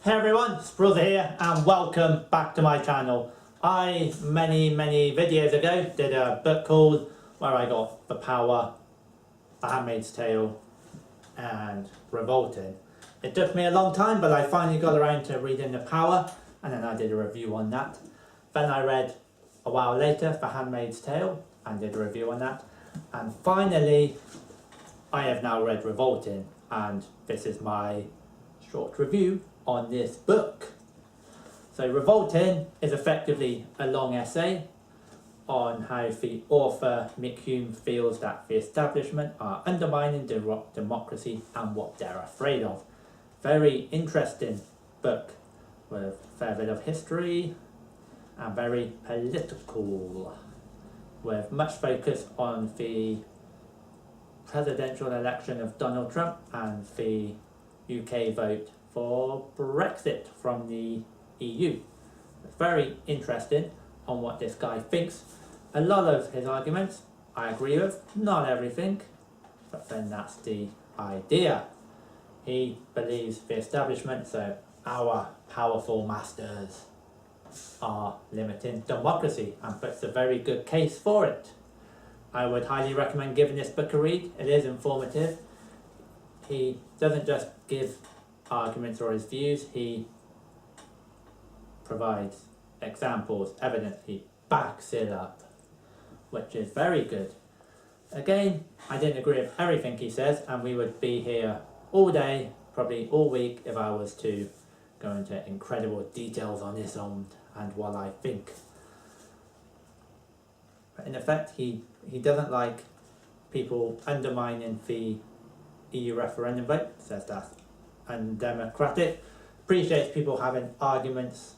Hey everyone, it's Brother here and welcome back to my channel. I, many videos ago, did a book called where I got The Power, The Handmaid's Tale and Revolting. It took me a long time, but I finally got around to reading The Power and then I did a review on that. Then I read a while later The Handmaid's Tale and did a review on that. And finally, I have now read Revolting, and this is my short review on this book. So Revolting is effectively a long essay on how the author Mick Hume feels that the establishment are undermining democracy and what they're afraid of. Very interesting book with a fair bit of history and very political, with much focus on the presidential election of Donald Trump and the UK vote for Brexit from the EU. It's very interesting on what this guy thinks. A lot of his arguments I agree with, not everything, but then that's the idea. He believes the establishment, so our powerful masters, are limiting democracy and puts a very good case for it. I would highly recommend giving this book a read. It is informative. He doesn't just give arguments or his views, he provides examples, evidence, he backs it up, which is very good. Again, I didn't agree with everything he says, and we would be here all day, probably all week, if I was to go into incredible details on this and what I think. But in effect, he doesn't like people undermining the EU referendum vote, says that's undemocratic, appreciates people having arguments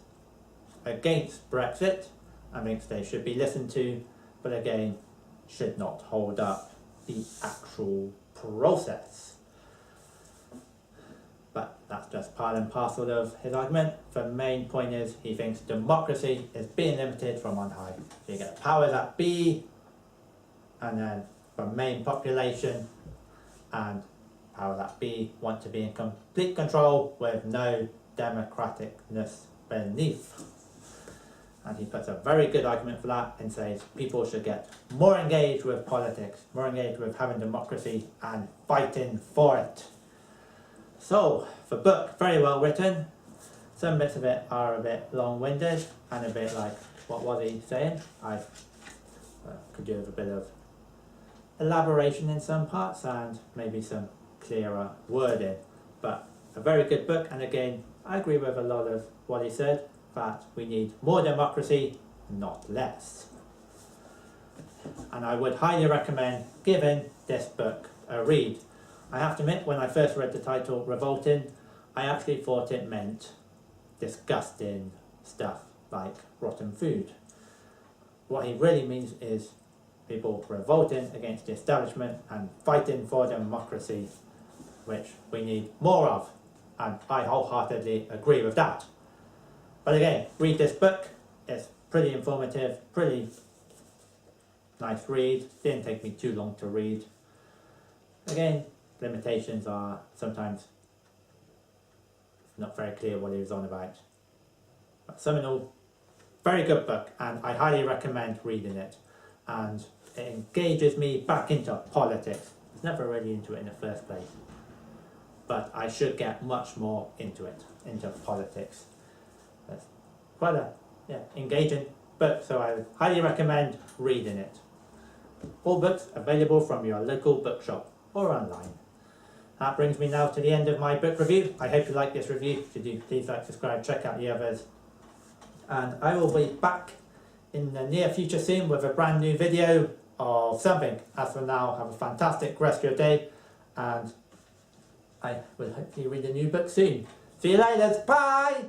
against Brexit and thinks they should be listened to, but again, should not hold up the actual process. But that's just part and parcel of his argument. The main point is he thinks democracy is being limited from on high. So you get powers that be, and then the main population and powers that be want to be in complete control with no democraticness beneath. And he puts a very good argument for that and says people should get more engaged with politics, more engaged with having democracy and fighting for it. So, the book, very well written. Some bits of it are a bit long-winded and a bit like, what was he saying? I could do with a bit of elaboration in some parts and maybe some clearer wording. But a very good book, and again, I agree with a lot of what he said, that we need more democracy, not less. And I would highly recommend giving this book a read. I have to admit, when I first read the title Revolting, I actually thought it meant disgusting stuff like rotten food. What he really means is people revolting against the establishment and fighting for democracy, which we need more of, and I wholeheartedly agree with that. But again, read this book. It's pretty informative, pretty nice read. Didn't take me too long to read. Again, limitations are sometimes not very clear what he was on about. But some in all, very good book, and I highly recommend reading it. And it engages me back into politics. I was never really into it in the first place, but I should get much more into it, into politics. It's quite a engaging book, so I would highly recommend reading it. All books available from your local bookshop or online. That brings me now to the end of my book review. I hope you like this review. If you do, please like, subscribe, check out the others. And I will be back in the near future soon with a brand new video of something. As for now, have a fantastic rest of your day, and I will hopefully read a new book soon. See you later, bye!